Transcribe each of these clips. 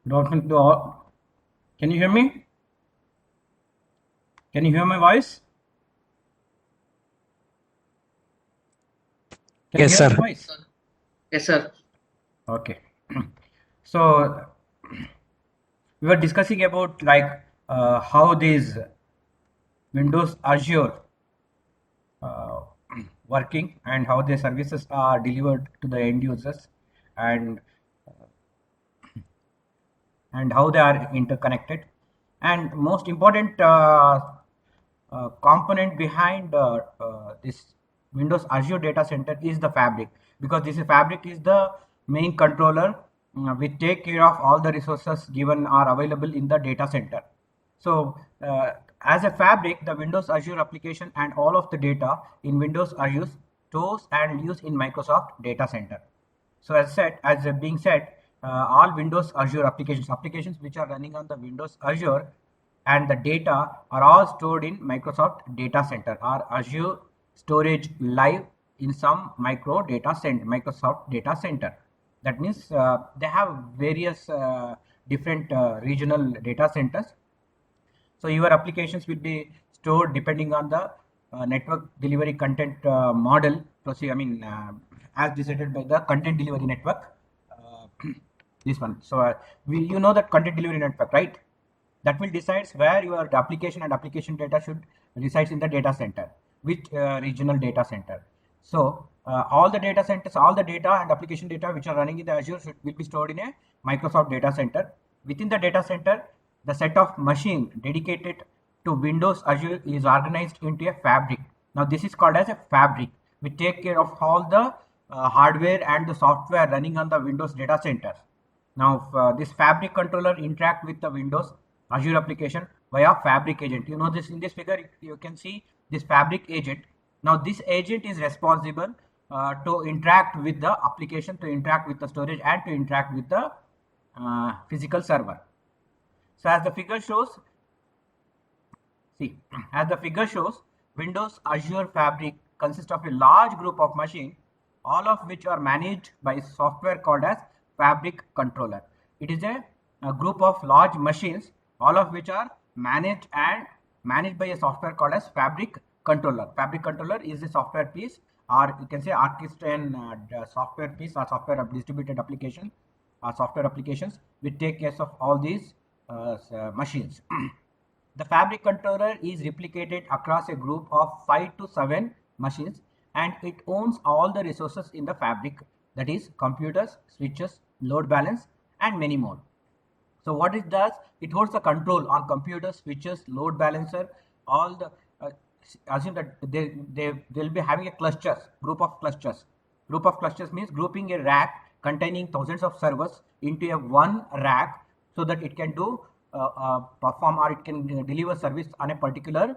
Good afternoon to all. Can you hear me? Can you hear my voice? Can you Yes, hear my sir. voice? Yes, sir. Okay. So we were discussing about like how these Windows Azure uh, working and how their services are delivered to the end users and how they are interconnected. And most important component behind this Windows Azure data center is the fabric, because this fabric is the main controller which take care of all the resources given are available in the data center. So as a fabric, the Windows Azure application and all of the data in Windows Azure stores and used in Microsoft data center. So as being said, all Windows Azure applications which are running on the Windows Azure and the data are all stored in Microsoft Data Center or Azure Storage Live in some Microsoft Data Center. That means they have various different regional data centers. So your applications will be stored depending on the network delivery content model. I mean, as decided by the content delivery network. This one. So you know that content delivery network, right? That will decides where your application and application data should resides in the data center, which regional data center. So all the data centers, all the data and application data which are running in the Azure will be stored in a Microsoft data center. Within the data center, the set of machine dedicated to Windows Azure is organized into a fabric. Now this is called as a fabric. We take care of all the hardware and the software running on the Windows data center. Now this fabric controller interact with the Windows Azure application via fabric agent. You know this in this figure you can see this fabric agent. Now this agent is responsible to interact with the application, to interact with the storage and to interact with the physical server. So as the figure shows, see, as the figure shows, Windows Azure Fabric consists of a large group of machines, all of which are managed by software called as Fabric Controller. It is a group of large machines, all of which are managed by a software called as Fabric Controller. Fabric Controller is a software piece, or you can say orchestrated software piece or software distributed application or software applications which take care of all these machines. The fabric controller is replicated across a group of 5 to 7 machines, and it owns all the resources in the fabric, that is computers, switches, load balance and many more. So what it does, it holds the control on computers, switches, load balancer, all the assume that they'll be having a group of clusters means grouping a rack containing thousands of servers into a one rack so that it can do perform or it can deliver service on a particular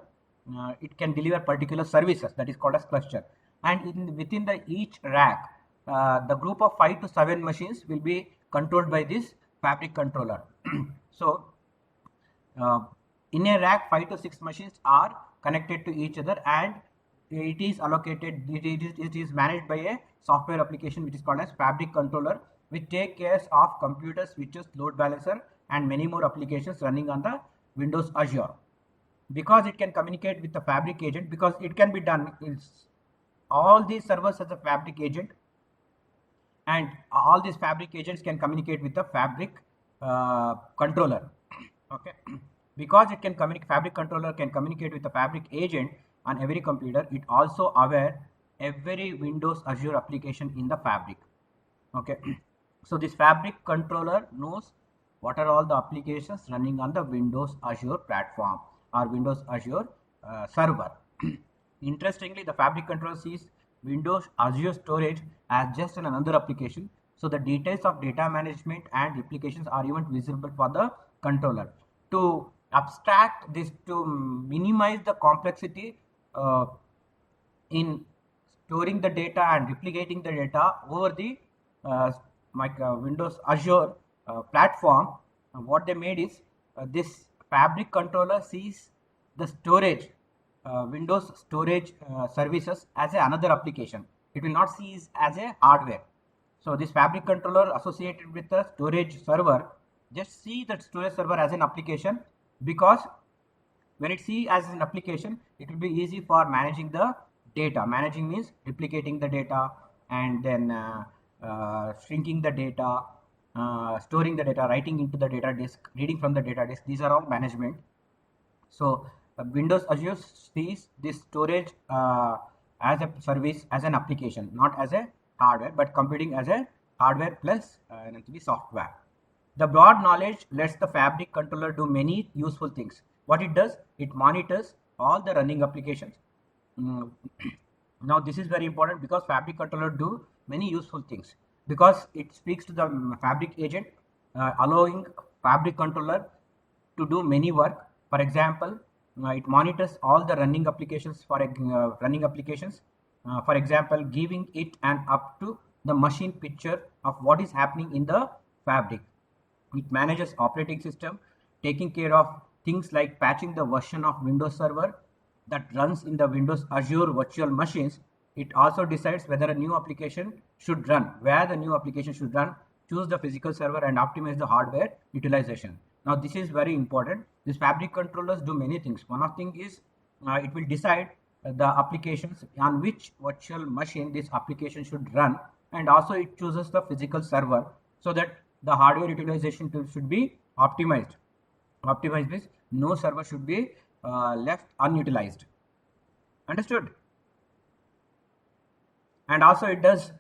it can deliver particular services, that is called as cluster. And within the each rack, the group of 5 to 7 machines will be controlled by this fabric controller. So in a rack, 5 to 6 machines are connected to each other, and it is managed by a software application which is called as fabric controller, which take care of computers, switches, load balancer and many more applications running on the Windows Azure. Because it can communicate with the fabric agent, because it can be done in all these servers as a fabric agent, and all these fabric agents can communicate with the fabric controller. Okay, because it can communicate, fabric controller can communicate with the fabric agent on every computer. It also aware every Windows Azure application in the fabric. Okay, so this fabric controller knows what are all the applications running on the Windows Azure platform or Windows Azure server. Interestingly, the fabric controller sees Windows Azure storage as just another application, so the details of data management and applications are even visible for the controller. To abstract this, to minimize the complexity in storing the data and replicating the data over the Windows Azure platform, what they made is this fabric controller sees the storage Windows storage services as another application. It will not see as a hardware. So this fabric controller associated with the storage server just see that storage server as an application, because when it's see as an application, it will be easy for managing the data. Managing means replicating the data, and then shrinking the data, storing the data, writing into the data disk, reading from the data disk. These are all management. So Windows Azure sees this storage as a service, as an application, not as a hardware, but computing as a hardware plus the software. The broad knowledge lets the Fabric controller do many useful things. What it does, it monitors all the running applications. Mm, Now this is very important, because Fabric controller do many useful things, because it speaks to the Fabric agent, allowing Fabric controller to do many work. For example, it monitors all the running applications for running applications. For example, giving it an up to the machine picture of what is happening in the Fabric. It manages operating system, taking care of things like patching the version of Windows Server that runs in the Windows Azure virtual machines. It also decides whether a new application should run, where the new application should run, choose the physical server, and optimize the hardware utilization. Now, this is very important. These Fabric controllers do many things. One of thing is it will decide the applications on which virtual machine this application should run, and also it chooses the physical server, so that the hardware utilization should be optimized. Optimized means no server should be left unutilized. Understood? And also it does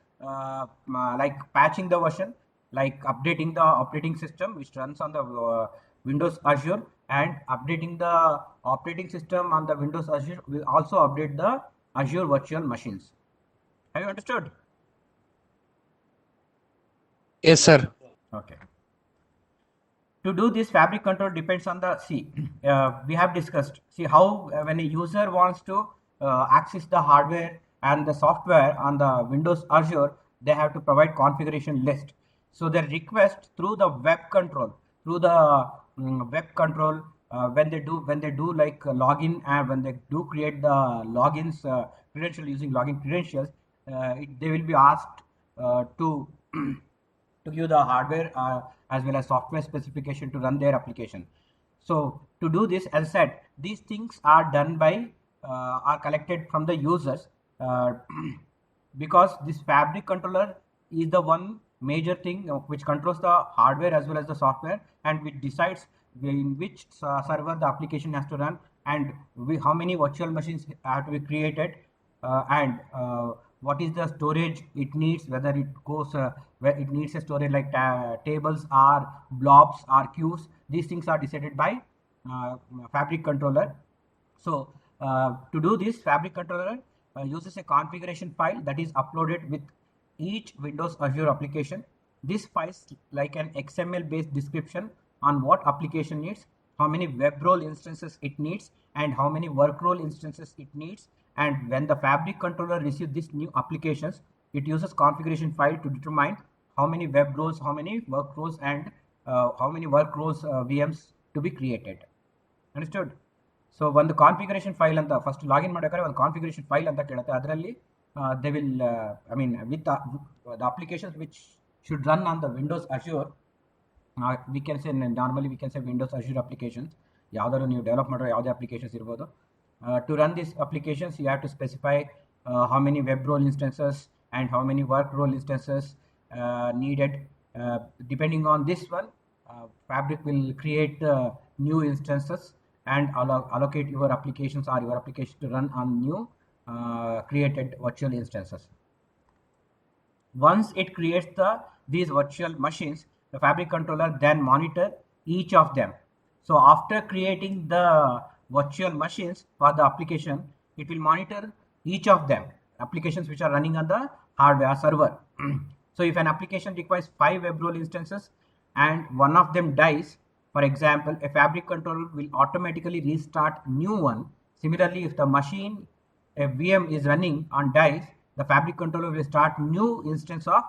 like patching the version, like updating the operating system which runs on the Windows Azure, and updating the operating system on the Windows Azure will also update the Azure virtual machines. Have you understood? Yes, sir. Okay. To do this, Fabric control depends on the we have discussed, see how when a user wants to access the hardware and the software on the Windows Azure, they have to provide configuration list. So they request through the web control, through the web control, when they do like login, and when they do create the logins credential using login credentials, they will be asked to to give the hardware as well as software specification to run their application. So to do this, as I said, these things are done by are collected from the users, uh, because this Fabric controller is the one major thing which controls the hardware as well as the software, and which decides in which server the application has to run, and how many virtual machines have to be created, and what is the storage it needs, whether it goes where it needs a storage like tables or blobs or queues. These things are decided by Fabric controller. So to do this, Fabric controller uses a configuration file that is uploaded with each Windows Azure application. This files like an XML based description on what application needs, how many web role instances it needs, and how many work role instances it needs. And when the Fabric controller receives these new applications, it uses configuration file to determine how many web roles, how many work roles, and how many work roles VMs to be created. Understood? So ಒಂದು configuration file ಅಂತ first login ಮಾಡಬೇಕಾದ್ರೆ ಒಂದು configuration file ಅಂತ ಕೇಳುತ್ತೆ. ಅದರಲ್ಲಿ they will I mean with the applications which should run on the Windows assure, we can say normally we can say Windows assure applications. ಯಾವ್ದಾದ್ರು ನೀವು develop ಮಾಡೋ ಯಾವುದೇ ಅಪ್ಲಿಕೇಶನ್ಸ್ ಇರ್ಬೋದು. To run these applications, you have to specify how many web role instances and how many work role instances needed. Depending on this one, Fabric will create new instances and allocate your applications or your application to run on new created virtual instances. Once it creates these virtual machines, the Fabric controller then monitor each of them. So after creating the virtual machines for the application, it will monitor each of them, applications which are running on the hardware server. So if an application requires 5 web role instances and one of them dies, for example, a Fabric controller will automatically restart new one. Similarly, if the machine, a VM is running on dies, the Fabric controller will start new instance of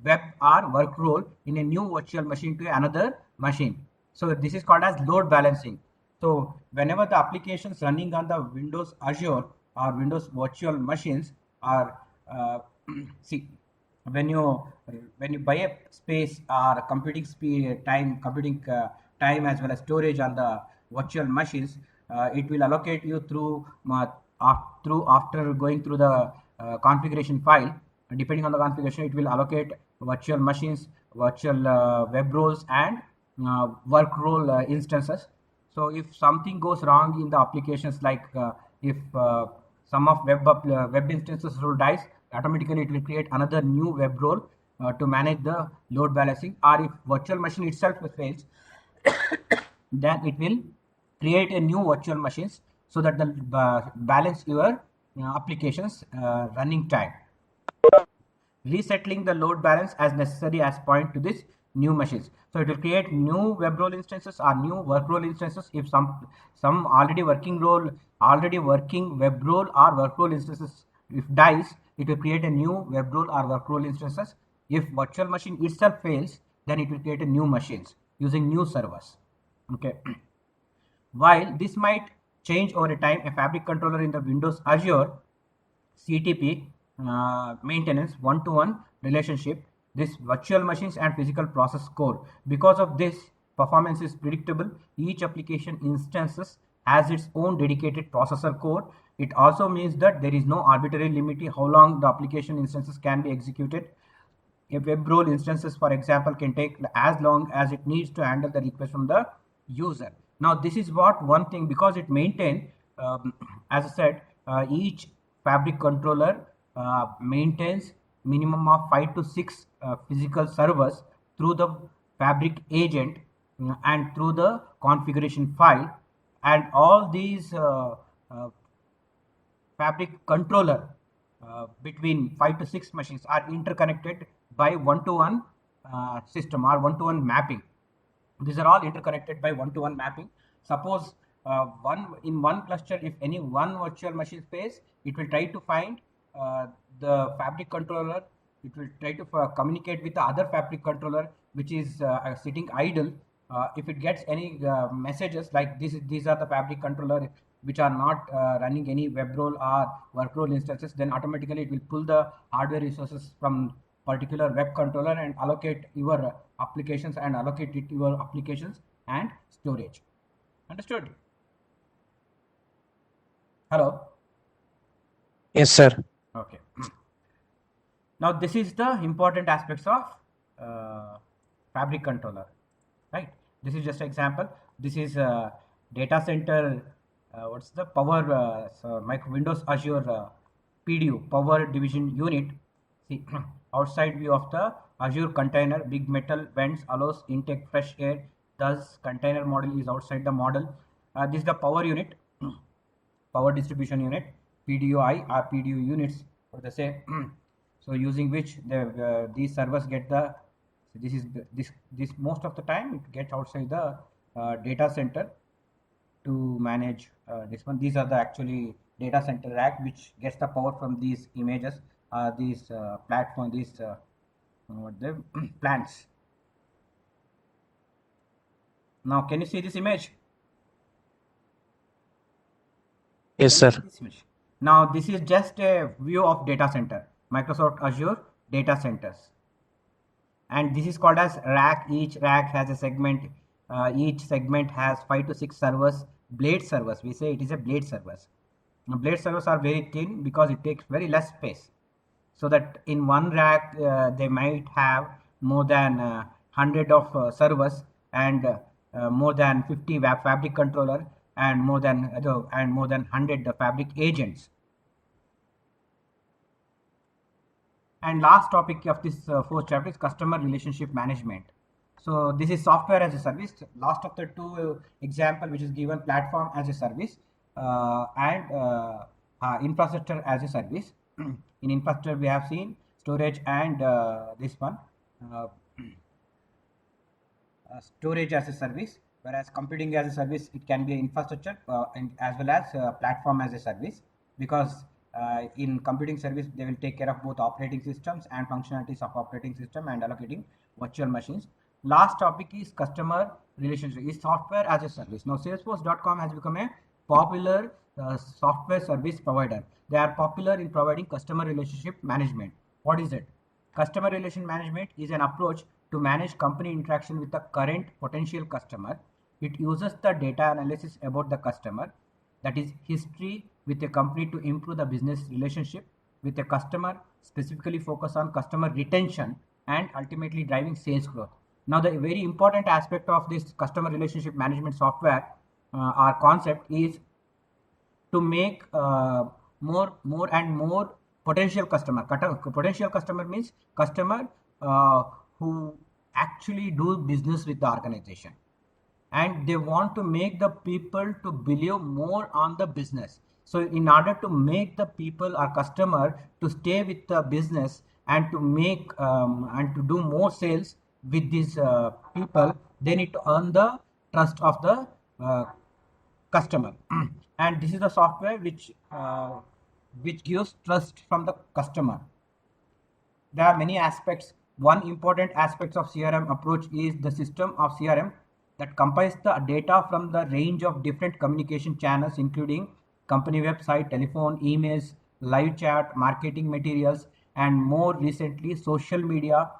web or work role in a new virtual machine to another machine. So this is called as load balancing. So whenever the applications running on the Windows Azure or Windows virtual machines are see when you when you buy a space or computing speed time as well as storage on the virtual machines, it will allocate you through through after going through the configuration file. Depending on the configuration, it will allocate virtual machines, virtual web roles, and work role instances. So if something goes wrong in the applications, like if some of web instances role dies, automatically it will create another new web role to manage the load balancing. Or if virtual machine itself fails, then it will create a new virtual machines so that the balance your applications running time, resettling the load balance as necessary as point to this new machines. So it will create new web role instances or new work role instances. If some already working web role or work role instances if dies, it will create a new web role or work role instances. If virtual machine itself fails, then it will create a new machines using new servers. Okay. While this might change over time, a fabric controller in the Windows Azure CTP maintenance one-to-one relationship this virtual machines and physical process core. Because of this, performance is predictable. Each application instances has its own dedicated processor core. It also means that there is no arbitrary limit how long the application instances can be executed. A web role instances, for example, can take as long as it needs to handle the request from the user. Now, this is what one thing, because it maintain, as I said, each fabric controller maintains minimum of 5 to 6 physical servers through the fabric agent and through the configuration file, and all these fabric controller between 5 to 6 machines are interconnected by one-to-one system or one-to-one mapping. These are all interconnected by one-to-one mapping. Suppose one cluster, if any one virtual machine space, it will try to find the fabric controller. It will try to communicate with the other fabric controller which is sitting idle. If it gets any messages like these are the fabric controller which are not running any web role or work role instances, then automatically it will pull the hardware resources from particular web controller and allocate your applications and allocate it to your applications and storage. Understood? Hello? Yes, sir. Okay. Now this is the important aspects of fabric controller, right? This is just an example. This is a data center. What's the power? Windows Azure PDU, Power Division Unit. See, outside view of the Azure container, big metal vents allows intake fresh air. Thus, container model is outside the model. This is the power unit, power distribution unit, PDUI or PDU units, what they say. So using which these servers get the this most of the time it gets outside the data center to manage this one. These are the actually data center rack which gets the power from these images, these platform, these the plants. Now, can you see this image? Yes, sir. Now, this is just a view of data center, Microsoft Azure data centers. And this is called as rack. Each rack has a segment. Each segment has 5 to 6 servers, blade servers. We say it is a blade servers. Now, blade servers are very thin because it takes very less space. So that in one rack, they might have more than 100 of servers and more than 50 web fabric controller and more than 100 fabric agents. And last topic of this fourth chapter is customer relationship management. So this is software as a service. Last of the two example which is given, platform as a service and infrastructure as a service. In infrastructure we have seen storage and this one storage as a service, whereas computing as a service, it can be infrastructure and as well as platform as a service, because in computing service they will take care of both operating systems and functionalities of operating system and allocating virtual machines. Last topic is customer relationship, is software as a service. Now Salesforce.com has become a popular software service provider. They are popular in providing customer relationship management. What is it? Customer relation management is an approach to manage company interaction with the current potential customer. It uses the data analysis about the customer, that is history with a company, to improve the business relationship with a customer, specifically focus on customer retention and ultimately driving sales growth. Now, the very important aspect of this customer relationship management software or concept is to make more and more potential customer. Potential customer means customer who actually do business with the organization, and they want to make the people to believe more on the business. So in order to make the people or customer to stay with the business and to make and to do more sales with these people, they need to earn the trust of the customer. And this is the software which gives trust from the customer. There are many aspects. One important aspect of CRM approach is the system of CRM that compiles the data from the range of different communication channels, including company website, telephone, emails, live chat, marketing materials, and more recently social media.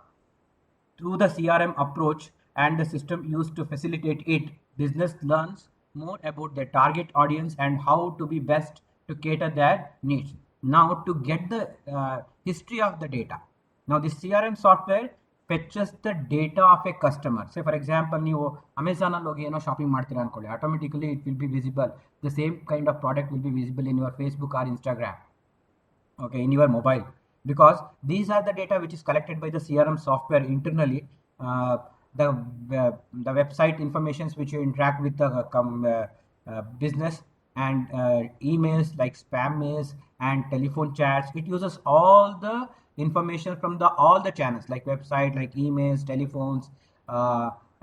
Through the CRM approach and the system used to facilitate it, business learns more about their target audience and how to be best to cater their needs. Now, to get the history of the data. Now, this CRM software fetches the data of a customer. Say, for example, ನೀವು Amazon ಅಲ್ಲಿ ಏನೋ shopping ಮಾಡ್ತೀರಾ ಅನ್ಕೊಳ್ಳಿ, automatically it will be visible. The same kind of product will be visible in your Facebook or Instagram, okay, in your mobile, because these are the data which is collected by the CRM software internally. The website informations which you interact with the business, and emails like spam mails and telephone chats. It uses all the information from all the channels like website, like emails, telephones,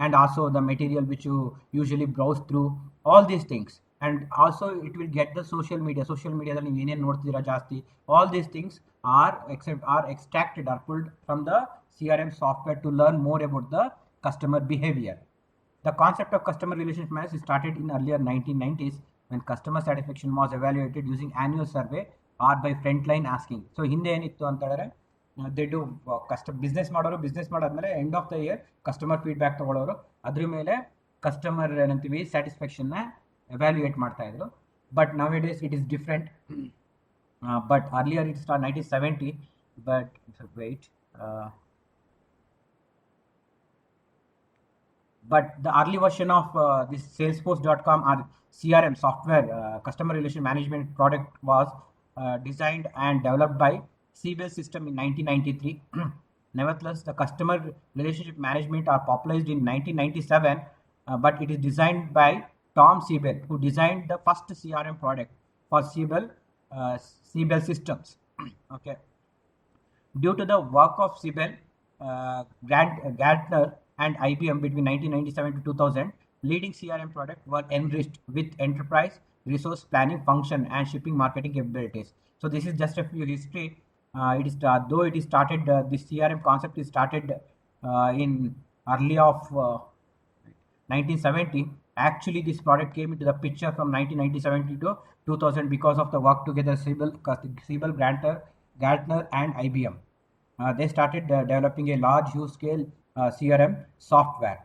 and also the material which you usually browse through, all these things. And also it will get the social media ದಲ್ಲಿ ನೀವು ಏನೇನು ನೋಡ್ತಿದ್ದೀರಾ ಜಾಸ್ತಿ, all these things are extracted or pulled from the CRM software to learn more about the customer behavior. The concept of customer relationship management started in earlier 1990s when customer satisfaction was evaluated using annual survey or by frontline asking. So ಹಿಂದೆ ಏನಿತ್ತು ಅಂತ ಹೇಳಿದ್ರೆ, they do business ಮಾಡಾದ್ಮೇಲೆ end of the year customer feedback ತಗೊಳ್ಳೋರು, ಅದ್ರ ಮೇಲೆ customer ಏನಂತೀವಿ ಸ್ಯಾಟಿಸ್ಫ್ಯಾಕ್ಷನ್ನ evaluate ಮಾಡ್ತಾ ಇದ್ರು. But nowadays it is different. But earlier it started 1970. But wait. But the early version of this Salesforce.com or CRM software, customer relation management product, was designed and developed by Siebel System in 1993. Nevertheless, the customer relationship management are popularized in 1997, but it is designed by Tom Siebel, who designed the first CRM product for Siebel Systems. Okay. Due to the work of Siebel, Gartner and IBM between 1997 to 2000, leading CRM products were enriched with enterprise resource planning function and shipping marketing capabilities. So this is just a few history. It is though it is started, this CRM concept is started in early of 1970. Actually, this product came into the picture from 1997 to 2000 because of the work together Siebel, Gartner and IBM. They started developing a large huge scale CRM software.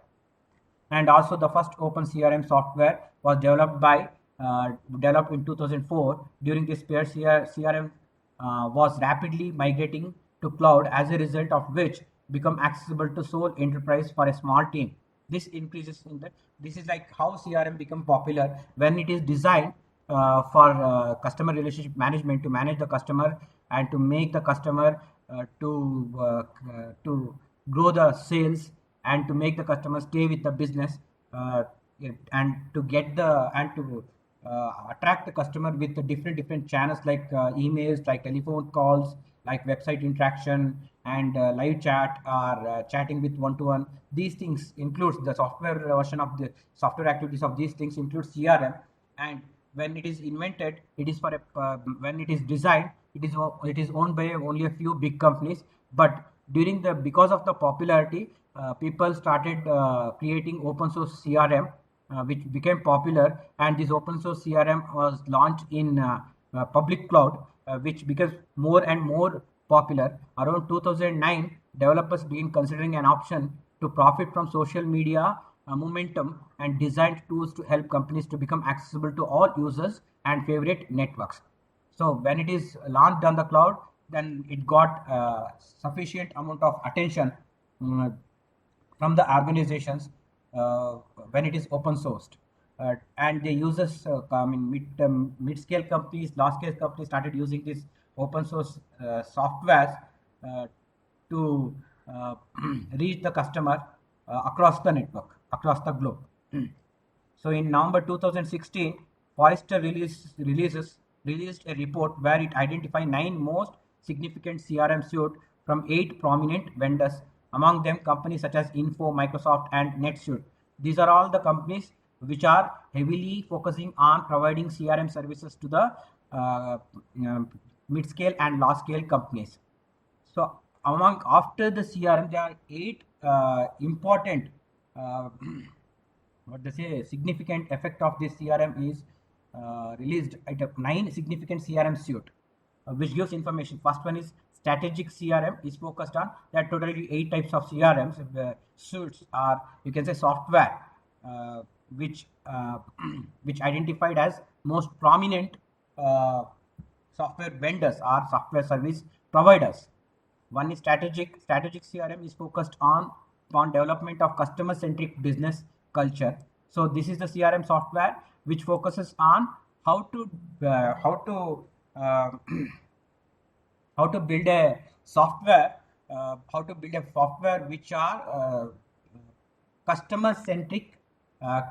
And also the first open CRM software was developed in 2004. During this period, CRM was rapidly migrating to cloud, as a result of which become accessible to sole enterprise for a small team. This increases in the, this is like how CRM become popular when it is designed for customer relationship management, to manage the customer and to make the customer to grow the sales and to make the customer stay with the business, and to get the and to attract the customer with the different channels like emails, like telephone calls, like website interaction, and live chat or chatting with one-to-one. These things includes the software version of the software activities of these things include CRM. And when it is invented, it is for a when it is designed, it is owned by only a few big companies. But because of the popularity, people started creating open source CRM, which became popular, and this open source CRM was launched in public cloud, which becomes more and more popular. Around 2009, developers begin considering an option to profit from social media momentum and designed tools to help companies to become accessible to all users and favorite networks. So when it is launched on the cloud, then it got sufficient amount of attention mm, from the organizations uh, when it is open sourced. And the users, I mean, mid-scale companies, large-scale companies started using this open source software uh, to reach the customer across the network, across the globe. So in November 2016, Forrester released a report where it identified 9 most significant CRM suite from 8 prominent vendors, among them companies such as Info, Microsoft, and NetSuite. These are all the companies which are heavily focusing on providing CRM services to the mid-scale and large-scale companies. So among after the CRM, there are 8 important uh, what they say significant effect of this CRM is released at 9 significant CRM suite, which gives information. First one is strategic CRM is focused on that totally 8 types of CRMs. Suites are, you can say, software which which identified as most prominent uh, software vendors or software service providers. One is strategic. Strategic CRM is focused on development of customer centric business culture. So this is the CRM software which focuses on how to uh, how to uh, how to build a software, which are customer centric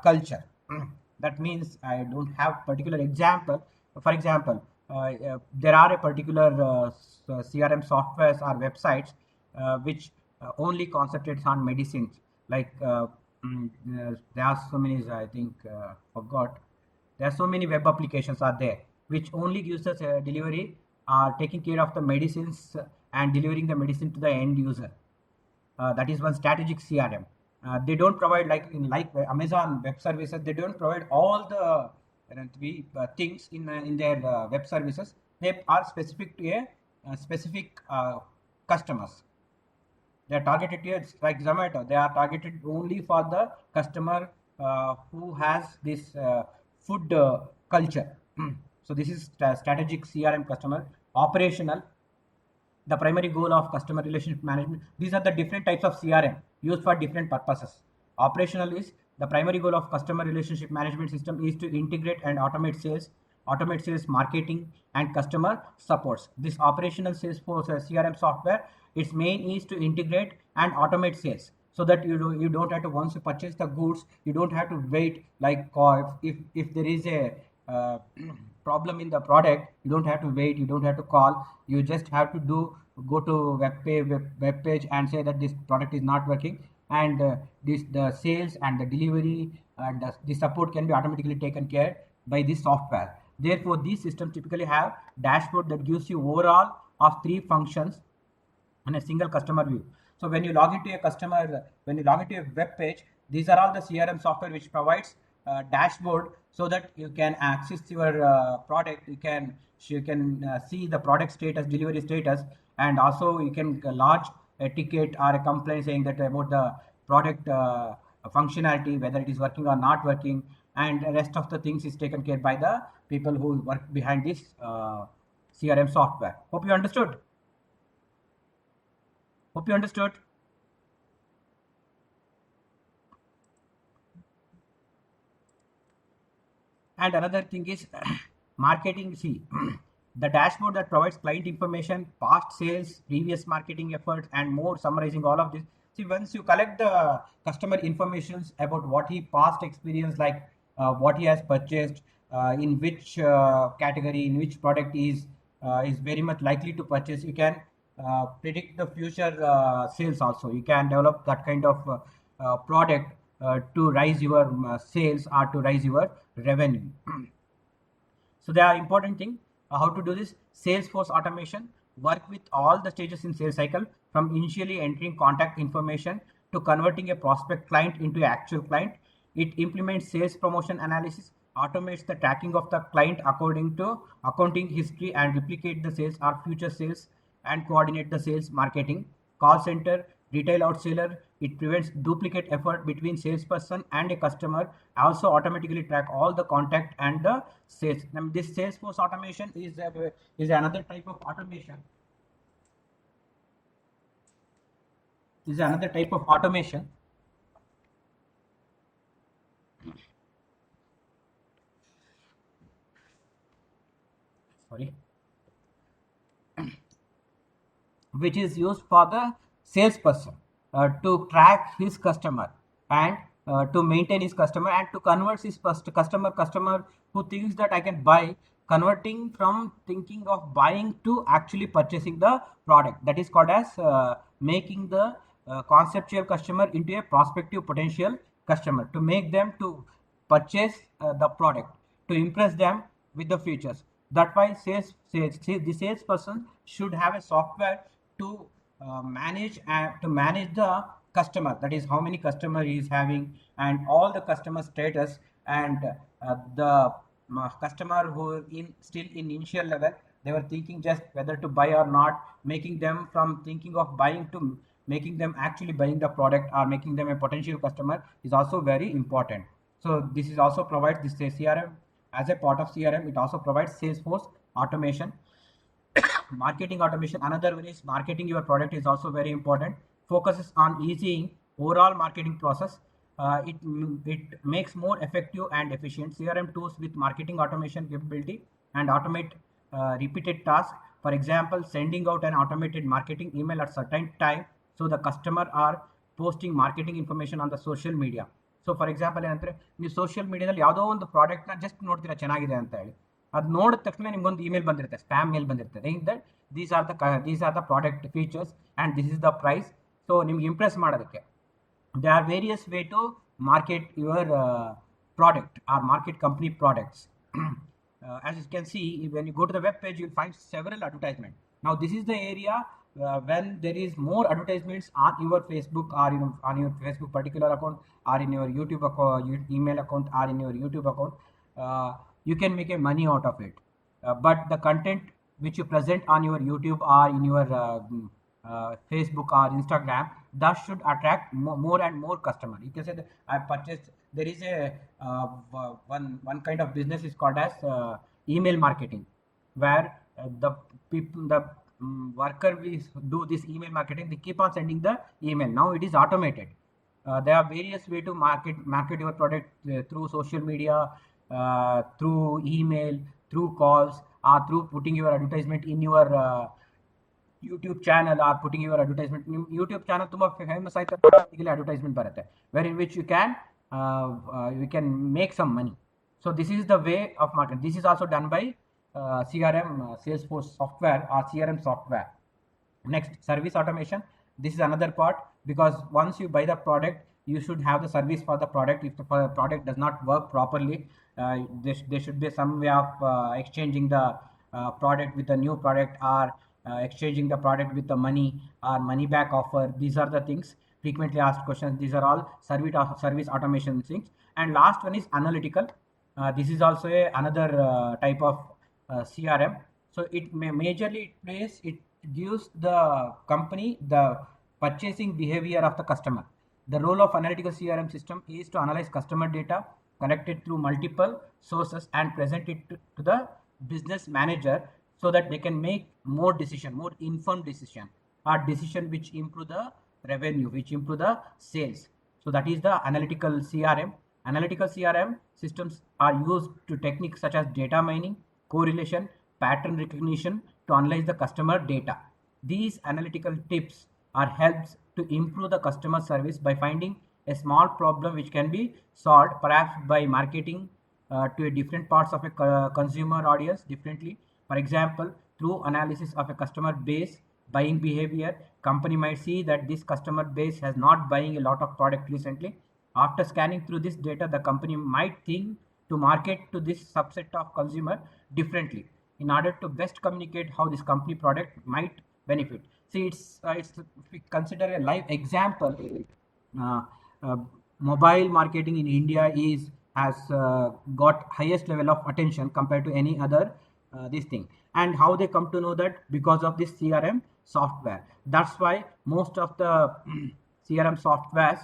culture. That means I don't have particular example. For example, there are a particular CRM softwares or websites which only concentrates on medicines. Like there are so many. I think forgot. There are so many web applications are there which only gives us a delivery, taking care of the medicines and delivering the medicine to the end user. That is one strategic CRM. They don't provide, like Amazon Web Services. They don't provide all the things in their web services. They are specific to a specific customers. They are targeted here, like Zomato. They are targeted only for the customer who has this food culture. So this is strategic CRM customer. Operational, the primary goal of customer relationship management. These are the different types of CRM used for different purposes. Operational is the primary goal of customer relationship management system is to integrate and automate sales, marketing, and customer supports. This operational Salesforce CRM software, its main is to integrate and automate sales, so that you don't have to, once you purchase the goods, you don't have to wait, like if there is a problem in the product, you don't have to wait, you don't have to call, you just have to go to web page and say that this product is not working, and the sales and the delivery and the support can be automatically taken care by this software. Therefore these systems typically have dashboard that gives you overall of 3 functions on a single customer view. So when you log into a web page, these are all the CRM software which provides dashboard, so that you can access your product. You can see the product status, delivery status, and also you can lodge a ticket or a complaint saying that about the product functionality, whether it is working or not working, and the rest of the things is taken care by the people who work behind this CRM software. Hope you understood. Hope you understood. And another thing is marketing. See, the dashboard that provides client information, past sales, previous marketing efforts, and more, summarizing all of this. See, once you collect the customer informations about what he past experience, like what he has purchased, in which category, in which product is very much likely to purchase, you can predict the future sales also. You can develop that kind of product to rise your sales or to rise your revenue. So there are important thing how to do this. Salesforce automation work with all the stages in sales cycle, from initially entering contact information to converting a prospect client into an actual client. It implements sales promotion analysis, automates the tracking of the client according to accounting history, and replicate the sales or future sales, and coordinate the sales marketing. call center, retail outseller. It prevents duplicate effort between salesperson and a customer. Also automatically track all the contact and the sales. This Salesforce automation is another type of automation. Is another type of automation. Sorry. Which is used for the salesperson to track his customer and to maintain his customer and to convert his customer who thinks that I can buy, converting from thinking of buying to actually purchasing the product. That is called as making the conceptual customer into a prospective potential customer, to make them to purchase the product, to impress them with the features. That's why the salesperson should have a software to manage the customer. That is how many customer he is having and all the customer status, and the customer who in still in initial level, they were thinking just whether to buy or not, making them from thinking of buying to making them actually buying the product or making them a potential customer is also very important. So this is also provides this CRM. As a part of CRM, it also provides Salesforce automation. Marketing automation, another one is marketing your product is also very important. Focuses on easing overall marketing process. It makes more effective and efficient. CRM tools with marketing automation capability and automate repeated tasks. For example, sending out an automated marketing email at certain time, so the customer are posting marketing information on the social media. So for example ಏನಂದ್ರೆ, ನೀವು social ಮೀಡಿಯಾದಲ್ಲಿ ಯಾವುದೋ ಒಂದು ಪ್ರಾಡಕ್ಟ್ನ just ನೋಡ್ತೀರಾ ಚೆನ್ನಾಗಿದೆ ಅಂತ ಹೇಳಿ, ಅದು ನೋಡಿದ ತಕ್ಷಣ ನಿಮ್ಗೊಂದು ಇಮೇಲ್ ಬಂದಿರುತ್ತೆ, ಸ್ಪ್ಯಾಮ್ ಮೇಲ್ ಬಂದಿರ್ತದೆ. That these are the product features and this is the price. So ನಿಮ್ಗೆ ಇಂಪ್ರೆಸ್ ಮಾಡೋದಕ್ಕೆ there are various way to market your product or market company products. As you can see, when you go to the web page, you'll find several advertisements. Now this is the area when there is more advertisements on your Facebook or on your Facebook particular account or in your YouTube account, email account or in your YouTube account, you can make a money out of it. But the content which you present on your YouTube or in your Facebook or Instagram, that should attract more and more customer. You can say that I purchased. There is a one kind of business is called as email marketing, where the people, the worker will do this email marketing. They keep on sending the email. Now it is automated. There are various way to market your product through social media, through email, through calls, or through putting your advertisement in your YouTube channel or putting your advertisement in YouTube channel. ತುಂಬಾ famous ಆಯ್ತು advertisement ಬರುತ್ತೆ, where in which you can make some money. So this is the way of marketing. This is also done by CRM, Salesforce software or CRM software. Next, service automation. This is another part, because once you buy the product, you should have the service for the product. If the product does not work properly, there should be some way of exchanging the product with a new product, or exchanging the product with the money or money back offer. These are the things, frequently asked questions. These are all service automation things. And last one is analytical. This is also another type of CRM. So it majorly it gives the company the purchasing behavior of the customer. The role of analytical CRM system is to analyze customer data collected through multiple sources and present it to the business manager, so that they can make more informed decision, or decision which improve the revenue, which improve the sales. So that is the analytical CRM. Analytical CRM systems are used to techniques such as data mining, correlation, pattern recognition to analyze the customer data. These analytical tips are helps to improve the customer service by finding a small problem which can be solved, perhaps by marketing to a different parts of a consumer audience differently. For example, through analysis of a customer base buying behavior, company might see that this customer base has not buying a lot of product recently. After scanning through this data, the company might think to market to this subset of consumer differently in order to best communicate how this company product might benefit. See, it's if we consider a live example, mobile marketing in India has got highest level of attention compared to any other this thing. And how they come to know that? Because of this CRM software. That's why most of the CRM softwares,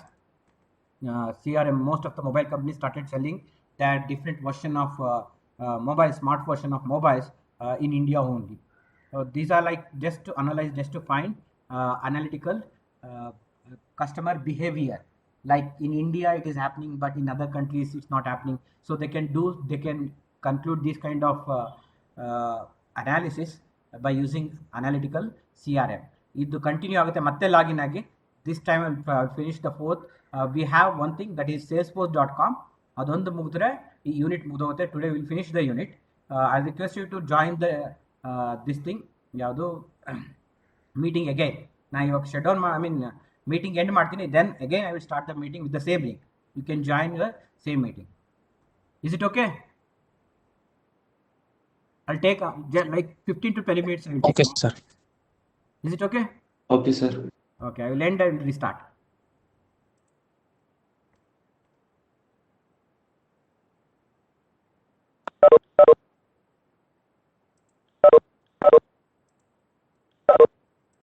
CRM, most of the mobile companies started selling that different version of mobile, smart version of mobiles in India only. So these are like just to analyze, just to find analytical uh, customer behavior. Like in India, it is happening, but in other countries, it's not happening. So they can conclude this kind of analysis by using analytical CRM. ಇದು continue ಆಗುತ್ತೆ ಮತ್ತೆ login ಆಗಿ this time I'll finish the fourth. We have one thing that is salesforce.com. ಅದೊಂದು ಮುಗಿದ್ರೆ ಈ unit ಮುಗಿದೋಗುತ್ತೆ. Today will finish the unit. I request you to join the this thing ಯಾವುದು meeting again. ನಾ ಇವಾಗ ಶೆಡ್ಯೂಲ್ ಮೀಟಿಂಗ್ ಎಂಡ್ ಮಾಡ್ತೀನಿ. Then again I will start the meeting with the same link. You can join the same meeting. Is it okay? I'll take like 15 to 20 minutes. Okay, sir. Is it okay? Okay, sir. Okay, I will end and restart.